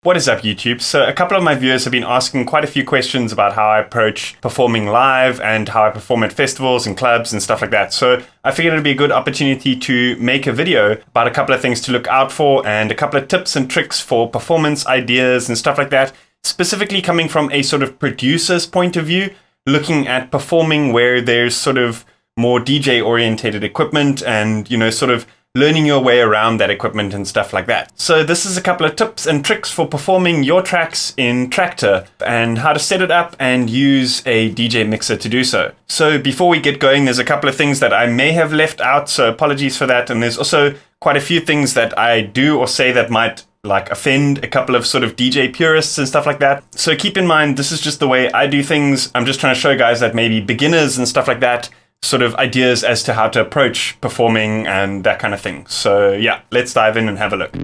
What is up, YouTube? So a couple of my viewers have been asking quite a few questions about how I approach performing live and how I perform at festivals and clubs and stuff like that. So I figured it'd be a good opportunity to make a video about a couple of things to look out for and a couple of tips and tricks for performance ideas and stuff like that, specifically coming from a sort of producer's point of view, looking at performing where there's sort of more DJ orientated equipment and, sort of learning your way around that equipment and stuff like that. So this is a couple of tips and tricks for performing your tracks in Traktor and how to set it up and use a DJ mixer to do so. So before we get going, there's a couple of things that I may have left out, so apologies for that. And there's also quite a few things that I do or say that might offend a couple of sort of DJ purists and stuff like that. So keep in mind, this is just the way I do things. I'm just trying to show guys that maybe beginners and stuff like that, sort of ideas as to how to approach performing and that kind of thing. So yeah, let's dive in and have a look.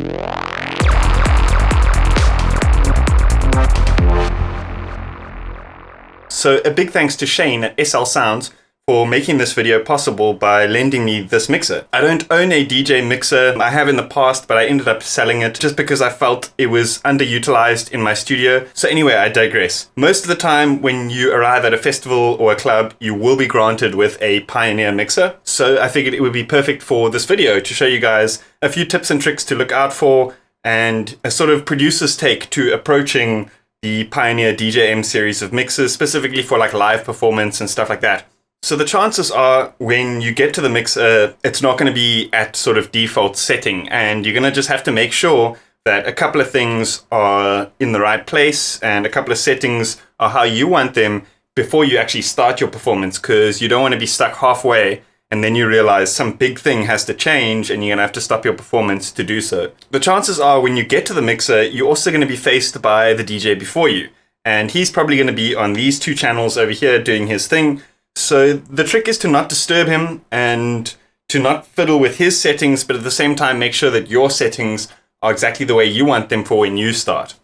So a big thanks to Shane at SL Soundz for making this video possible by lending me this mixer. I don't own a DJ mixer. I have in the past, but I ended up selling it just because I felt it was underutilized in my studio. So anyway, I digress. Most of the time when you arrive at a festival or a club, you will be granted with a Pioneer mixer. So I figured it would be perfect for this video to show you guys a few tips and tricks to look out for and a sort of producer's take to approaching the Pioneer DJM series of mixers, specifically for live performance and stuff like that. So the chances are when you get to the mixer, it's not going to be at sort of default setting, and you're going to just have to make sure that a couple of things are in the right place and a couple of settings are how you want them before you actually start your performance, because you don't want to be stuck halfway and then you realize some big thing has to change and you're going to have to stop your performance to do so. The chances are when you get to the mixer, you're also going to be faced by the DJ before you, and he's probably going to be on these two channels over here doing his thing. So the trick is to not disturb him and to not fiddle with his settings, but at the same time make sure that your settings are exactly the way you want them for when you start.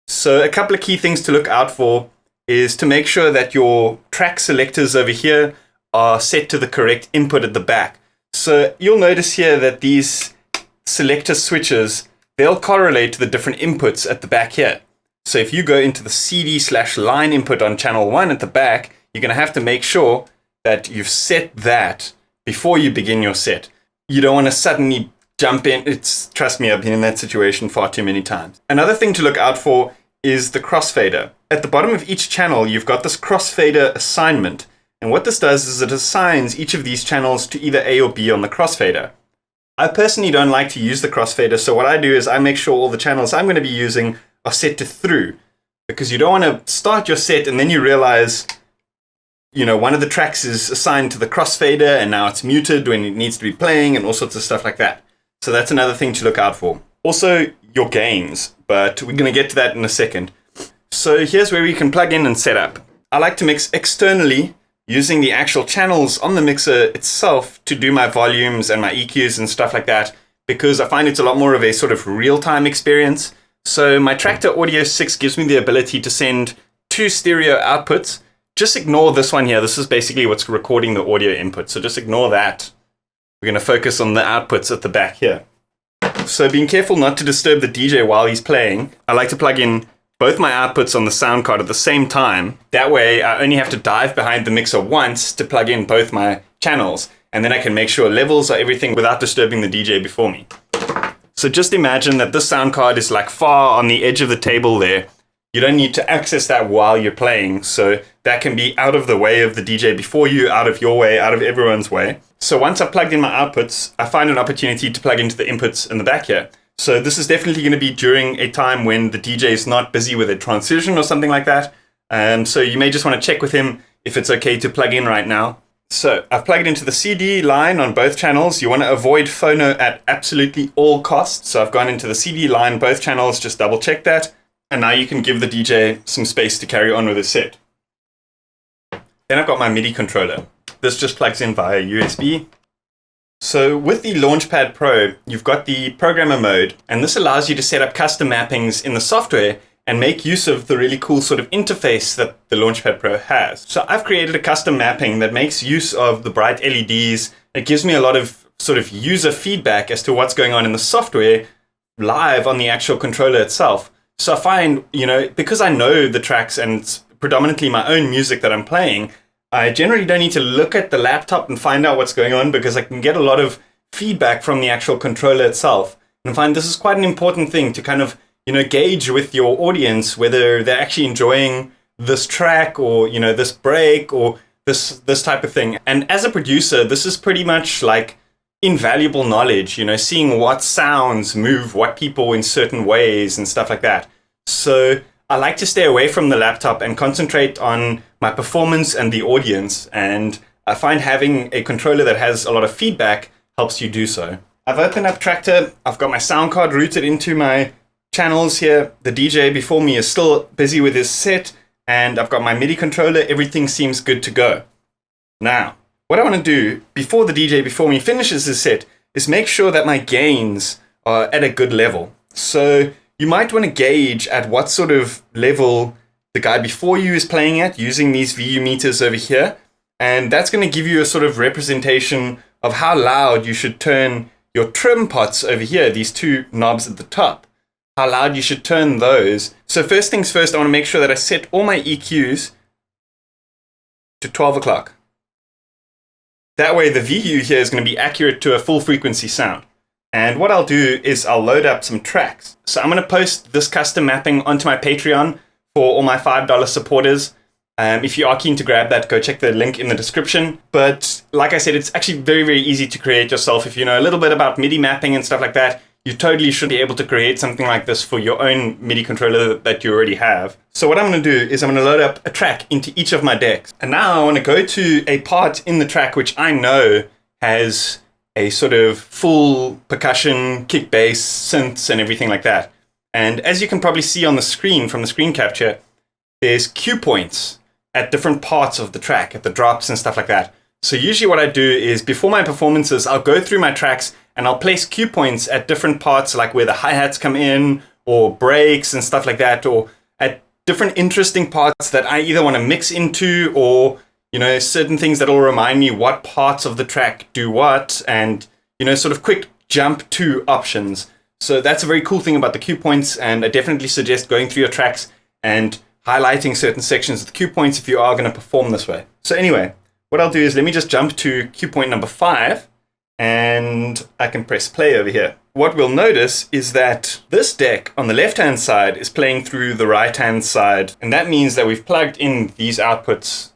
So a couple of key things to look out for is to make sure that your track selectors over here are set to the correct input at the back. So you'll notice here that these selector switches, they'll correlate to the different inputs at the back here. So if you go into the CD/line input on channel 1 at the back, you're going to have to make sure that you've set that before you begin your set. You don't want to suddenly jump in. Trust me, I've been in that situation far too many times. Another thing to look out for is the crossfader. At the bottom of each channel, you've got this crossfader assignment. And what this does is it assigns each of these channels to either A or B on the crossfader. I personally don't like to use the crossfader, so what I do is I make sure all the channels I'm going to be using are set to through, because you don't want to start your set and then you realize one of the tracks is assigned to the crossfader and now it's muted when it needs to be playing and all sorts of stuff like that. So that's another thing to look out for. Also, your gains, but we're going to get to that in a second. So here's where we can plug in and set up. I like to mix externally using the actual channels on the mixer itself to do my volumes and my EQs and stuff like that, because I find it's a lot more of a sort of real-time experience. So my Traktor Audio 6 gives me the ability to send two stereo outputs. Just ignore this one here. This is basically what's recording the audio input. So just ignore that. We're going to focus on the outputs at the back here. So being careful not to disturb the DJ while he's playing, I like to plug in both my outputs on the sound card at the same time. That way I only have to dive behind the mixer once to plug in both my channels. And then I can make sure levels are everything without disturbing the DJ before me. So just imagine that this sound card is far on the edge of the table there. You don't need to access that while you're playing, so that can be out of the way of the DJ before you, out of your way, out of everyone's way. So once I've plugged in my outputs, I find an opportunity to plug into the inputs in the back here. So this is definitely going to be during a time when the DJ is not busy with a transition or something like that. So you may just want to check with him if it's okay to plug in right now. So I've plugged into the CD line on both channels. You want to avoid phono at absolutely all costs. So I've gone into the CD line, both channels, just double check that. And now you can give the DJ some space to carry on with his set. Then I've got my MIDI controller. This just plugs in via USB. So with the Launchpad Pro, you've got the programmer mode, and this allows you to set up custom mappings in the software and make use of the really cool sort of interface that the Launchpad Pro has. So I've created a custom mapping that makes use of the bright LEDs. It gives me a lot of sort of user feedback as to what's going on in the software live on the actual controller itself. So I find, because I know the tracks and it's predominantly my own music that I'm playing, I generally don't need to look at the laptop and find out what's going on, because I can get a lot of feedback from the actual controller itself. And I find this is quite an important thing to kind of, gauge with your audience whether they're actually enjoying this track or, this break or this type of thing. And as a producer, this is pretty much like invaluable knowledge, seeing what sounds move what people in certain ways and stuff like that. So I like to stay away from the laptop and concentrate on my performance and the audience. And I find having a controller that has a lot of feedback helps you do so. I've opened up Traktor. I've got my sound card routed into my channels here. The DJ before me is still busy with his set, and I've got my MIDI controller. Everything seems good to go. Now, what I want to do before the DJ before me finishes his set is make sure that my gains are at a good level. So you might want to gauge at what sort of level the guy before you is playing at using these VU meters over here. And that's going to give you a sort of representation of how loud you should turn your trim pots over here, these two knobs at the top. How loud you should turn those. So first things first, I want to make sure that I set all my EQs to 12 o'clock. That way the VU here is going to be accurate to a full frequency sound. And what I'll do is I'll load up some tracks. So I'm going to post this custom mapping onto my Patreon for all my $5 supporters. If you are keen to grab that, go check the link in the description. But like I said, it's actually very, very easy to create yourself. If you know a little bit about MIDI mapping and stuff like that, you totally should be able to create something like this for your own MIDI controller that you already have. So what I'm going to do is I'm going to load up a track into each of my decks. And now I want to go to a part in the track which I know has a sort of full percussion, kick bass, synths, and everything like that. And as you can probably see on the screen from the screen capture, there's cue points at different parts of the track, at the drops and stuff like that. So usually what I do is before my performances, I'll go through my tracks and I'll place cue points at different parts, like where the hi-hats come in or breaks and stuff like that, or at different interesting parts that I either want to mix into or, certain things that will remind me what parts of the track do what, and, sort of quick jump to options. So that's a very cool thing about the cue points, and I definitely suggest going through your tracks and highlighting certain sections of the cue points if you are going to perform this way. So anyway, what I'll do is let me just jump to cue point number 5, and I can press play over here. What we'll notice is that this deck on the left-hand side is playing through the right-hand side, and that means that we've plugged in these outputs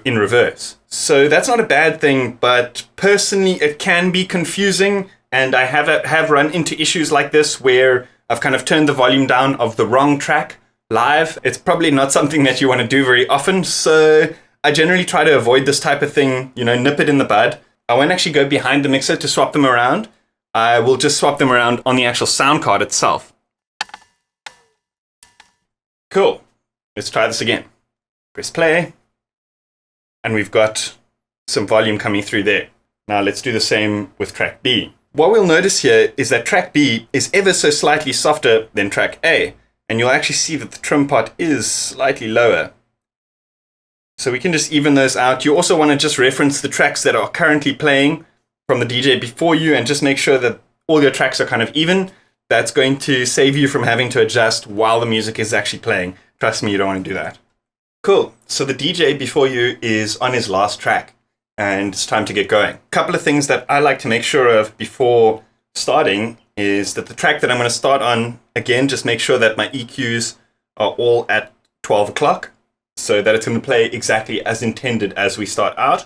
in reverse. So that's not a bad thing, but personally it can be confusing, and I have run into issues like this where I've kind of turned the volume down of the wrong track live. It's probably not something that you want to do very often, so I generally try to avoid this type of thing, nip it in the bud. I won't actually go behind the mixer to swap them around. I will just swap them around on the actual sound card itself. Cool. Let's try this again. Press play. And we've got some volume coming through there. Now let's do the same with track B. What we'll notice here is that track B is ever so slightly softer than track A. And you'll actually see that the trim pot is slightly lower. So we can just even those out. You also want to just reference the tracks that are currently playing from the DJ before you and just make sure that all your tracks are kind of even. That's going to save you from having to adjust while the music is actually playing. Trust me, you don't want to do that. Cool. So the DJ before you is on his last track and it's time to get going. A couple of things that I like to make sure of before starting is that the track that I'm going to start on, again, just make sure that my EQs are all at 12 o'clock. So that it's going to play exactly as intended as we start out.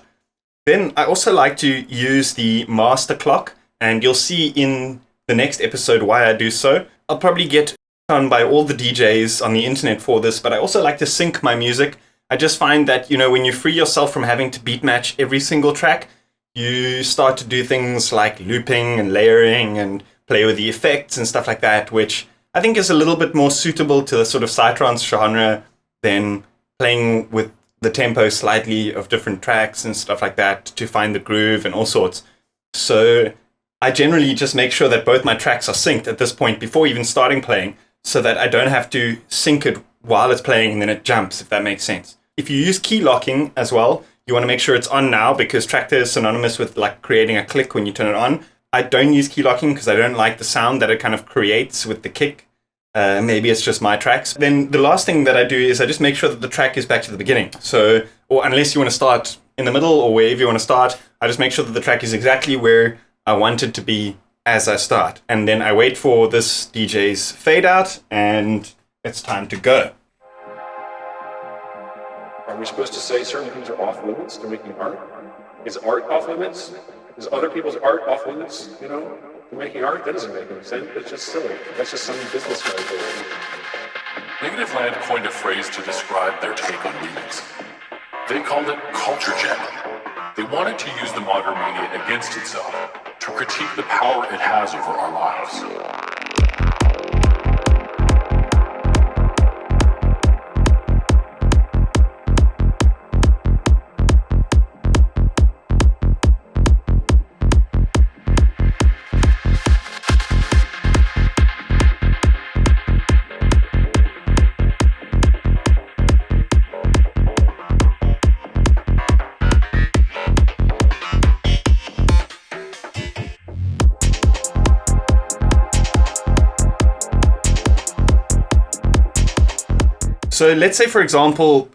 Then I also like to use the master clock, and you'll see in the next episode why I do so. I'll probably get on by all the DJs on the internet for this, but I also like to sync my music. I just find that, when you free yourself from having to beat match every single track, you start to do things like looping and layering and play with the effects and stuff like that, which I think is a little bit more suitable to the sort of psytrance genre than playing with the tempo slightly of different tracks and stuff like that to find the groove and all sorts. So I generally just make sure that both my tracks are synced at this point before even starting playing, so that I don't have to sync it while it's playing and then it jumps, if that makes sense. If you use key locking as well, you want to make sure it's on now, because Traktor is synonymous with like creating a click when you turn it on. I don't use key locking because I don't like the sound that it kind of creates with the kick maybe it's just my tracks. Then the last thing that I do is I just make sure that the track is back to the beginning. So, or unless you want to start in the middle or wherever you want to start, I just make sure that the track is exactly where I want it to be as I start. And then I wait for this DJ's fade out, and it's time to go. Are we supposed to say certain things are off limits to making art? Is art off limits? Is other people's art off limits? You know, to making art? That doesn't make any sense. It's just silly. That's just some business guy doing. Negative Land coined a phrase to describe their take on remix. They called it culture jamming. They wanted to use the modern media against itself to critique the power it has over our lives. So let's say, for example,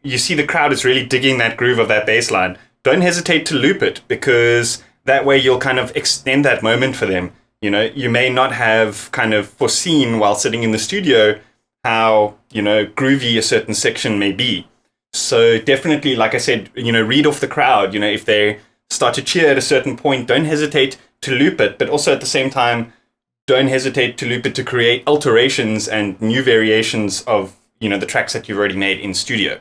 you see the crowd is really digging that groove of that bass line. Don't hesitate to loop it, because that way you'll kind of extend that moment for them. You know, you may not have kind of foreseen while sitting in the studio how, you know, groovy a certain section may be. So definitely, like I said, you know, read off the crowd. You know, if they start to cheer at a certain point, don't hesitate to loop it. But also at the same time, don't hesitate to loop it to create alterations and new variations of, you know, the tracks that you've already made in studio.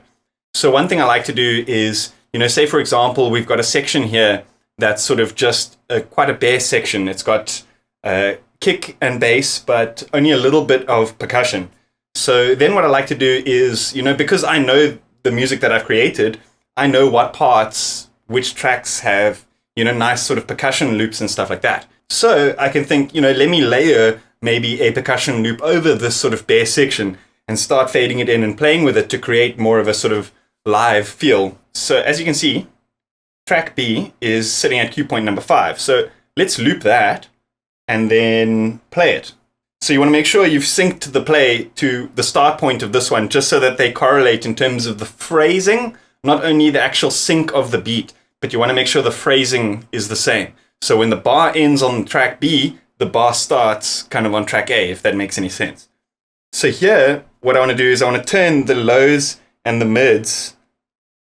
So one thing I like to do is, you know, say for example, we've got a section here that's sort of just quite a bare section. It's got kick and bass, but only a little bit of percussion. So then what I like to do is, you know, because I know the music that I've created, I know what parts, which tracks have, you know, nice sort of percussion loops and stuff like that. So I can think, you know, let me layer maybe a percussion loop over this sort of bare section and start fading it in and playing with it to create more of a sort of live feel. So as you can see, track B is sitting at cue point number 5. So let's loop that and then play it. So you want to make sure you've synced the play to the start point of this one, just so that they correlate in terms of the phrasing, not only the actual sync of the beat, but you want to make sure the phrasing is the same. So when the bar ends on track B, the bar starts kind of on track A, if that makes any sense. So here, what I want to do is I want to turn the lows and the mids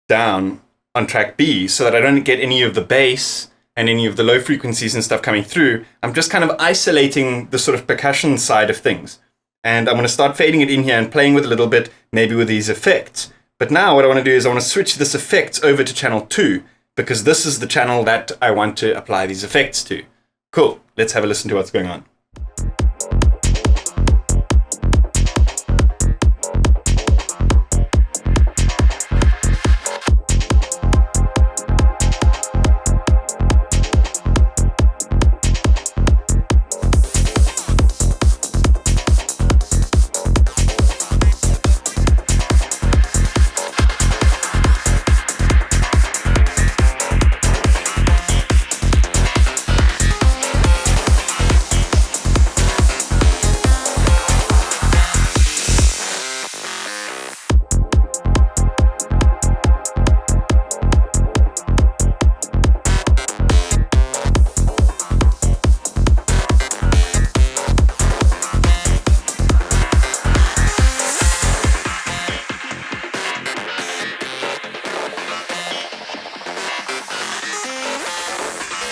down on track B so that I don't get any of the bass and any of the low frequencies and stuff coming through. I'm just kind of isolating the sort of percussion side of things. And I'm going to start fading it in here and playing with a little bit, maybe with these effects. But now what I want to do is I want to switch this effect over to channel 2, because this is the channel that I want to apply these effects to. Cool. Let's have a listen to what's going on.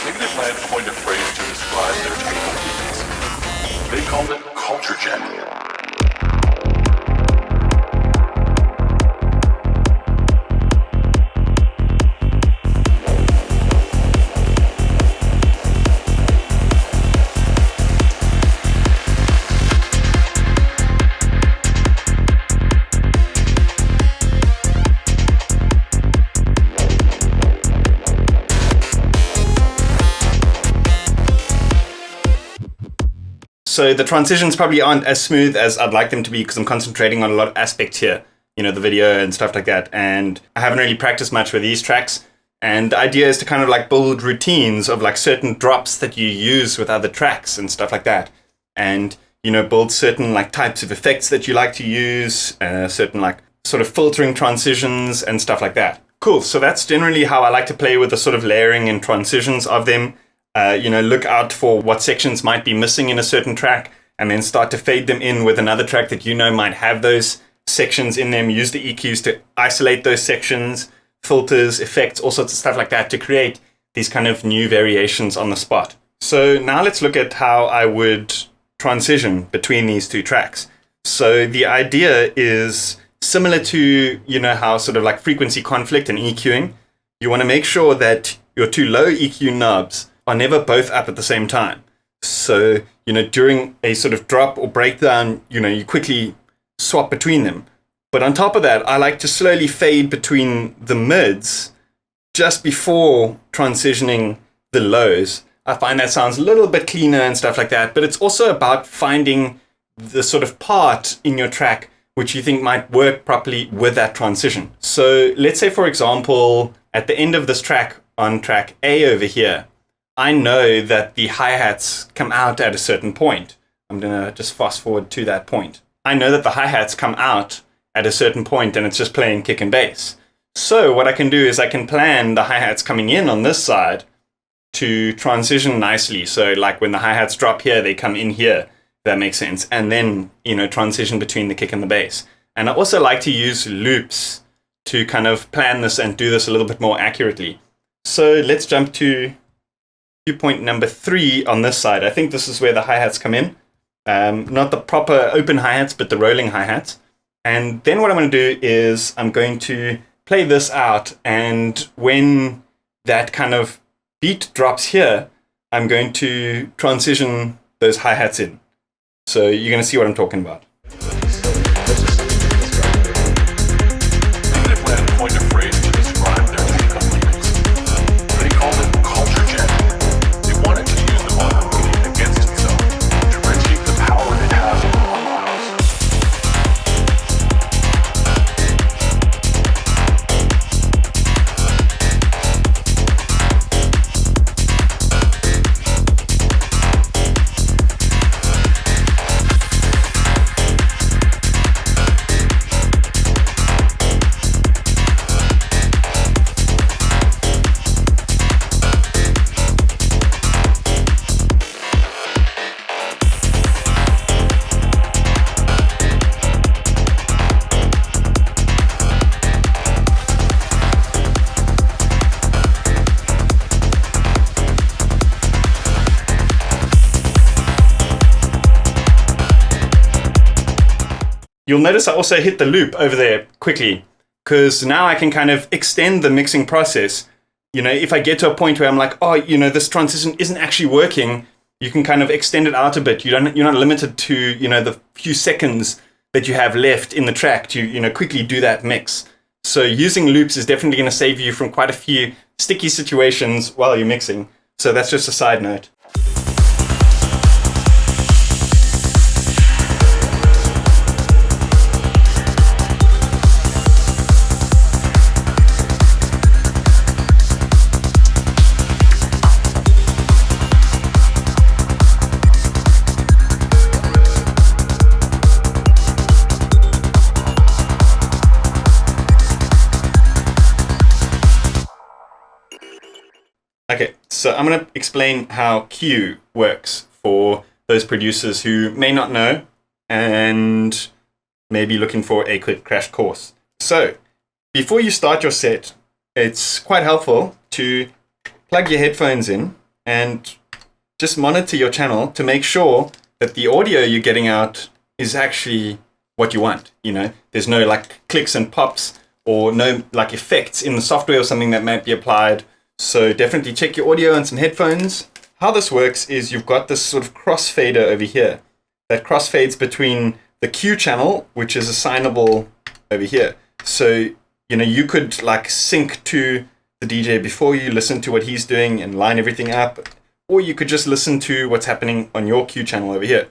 Negative Land coined a phrase to describe their take on remix. They called it culture jamming. So the transitions probably aren't as smooth as I'd like them to be, because I'm concentrating on a lot of aspects here, you know, the video and stuff like that. And I haven't really practiced much with these tracks. And the idea is to kind of like build routines of like certain drops that you use with other tracks and stuff like that. And, build certain like types of effects that you like to use, certain like sort of filtering transitions and stuff like that. Cool. So that's generally how I like to play with the sort of layering and transitions of them. Look out for what sections might be missing in a certain track, and then start to fade them in with another track that might have those sections in them. Use the EQs to isolate those sections, filters, effects, all sorts of stuff like that to create these kind of new variations on the spot. So now let's look at how I would transition between these two tracks. So the idea is similar to, how sort of like frequency conflict and EQing. You want to make sure that your two low EQ knobs are never both up at the same time. So, during a sort of drop or breakdown, you quickly swap between them. But on top of that, I like to slowly fade between the mids just before transitioning the lows. I find that sounds a little bit cleaner and stuff like that, but it's also about finding the sort of part in your track which you think might work properly with that transition. So let's say, for example, at the end of this track on track A over here, I know that the hi-hats come out at a certain point. I'm going to just fast forward to that point. I know that the hi-hats come out at a certain point and it's just playing kick and bass. So what I can do is I can plan the hi-hats coming in on this side to transition nicely. So like when the hi-hats drop here, they come in here, if that makes sense. And then, transition between the kick and the bass. And I also like to use loops to kind of plan this and do this a little bit more accurately. So let's jump to point number 3 on this side. I think this is where the hi-hats come in. Not the proper open hi-hats, but the rolling hi-hats. And then what I'm going to do is I'm going to play this out. And when that kind of beat drops here, I'm going to transition those hi-hats in. So you're going to see what I'm talking about. You'll notice I also hit the loop over there quickly, because now I can kind of extend the mixing process. If I get to a point where I'm like, this transition isn't actually working, you can kind of extend it out a bit. You're not limited to, the few seconds that you have left in the track to, quickly do that mix. So using loops is definitely going to save you from quite a few sticky situations while you're mixing. So that's just a side note. Okay, so I'm going to explain how Q works for those producers who may not know and may be looking for a quick crash course. So, before you start your set, it's quite helpful to plug your headphones in and just monitor your channel to make sure that the audio you're getting out is actually what you want. There's no like clicks and pops or no like effects in the software or something that might be applied. So definitely check your audio and some headphones. How this works is you've got this sort of crossfader over here that crossfades between the Q channel, which is assignable over here. So, you could like sync to the DJ before you listen to what he's doing and line everything up, or you could just listen to what's happening on your Q channel over here.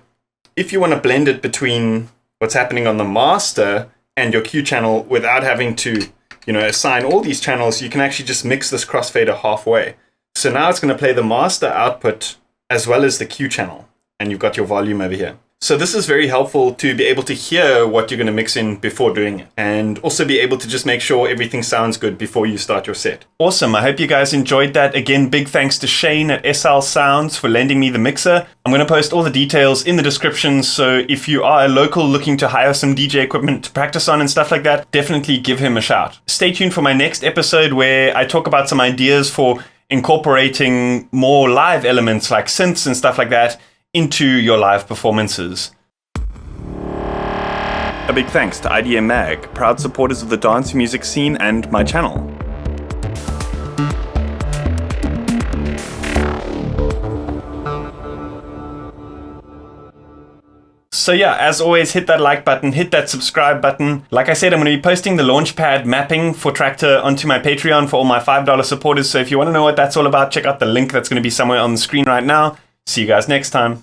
If you want to blend it between what's happening on the master and your Q channel without having to assign all these channels, you can actually just mix this crossfader halfway. So now it's going to play the master output as well as the Q channel, and you've got your volume over here. So this is very helpful to be able to hear what you're going to mix in before doing it, and also be able to just make sure everything sounds good before you start your set. Awesome. I hope you guys enjoyed that. Again, big thanks to Shane at SL Soundz for lending me the mixer. I'm going to post all the details in the description, so if you are a local looking to hire some DJ equipment to practice on and stuff like that, definitely give him a shout. Stay tuned for my next episode where I talk about some ideas for incorporating more live elements like synths and stuff like that into your live performances. A big thanks to IDM Mag, proud supporters of the dance music scene and my channel. So yeah, as always, hit that like button, hit that subscribe button. Like I said, I'm going to be posting the Launchpad mapping for Traktor onto my Patreon for all my $5 supporters. So if you want to know what that's all about, check out the link that's going to be somewhere on the screen right now. See you guys next time.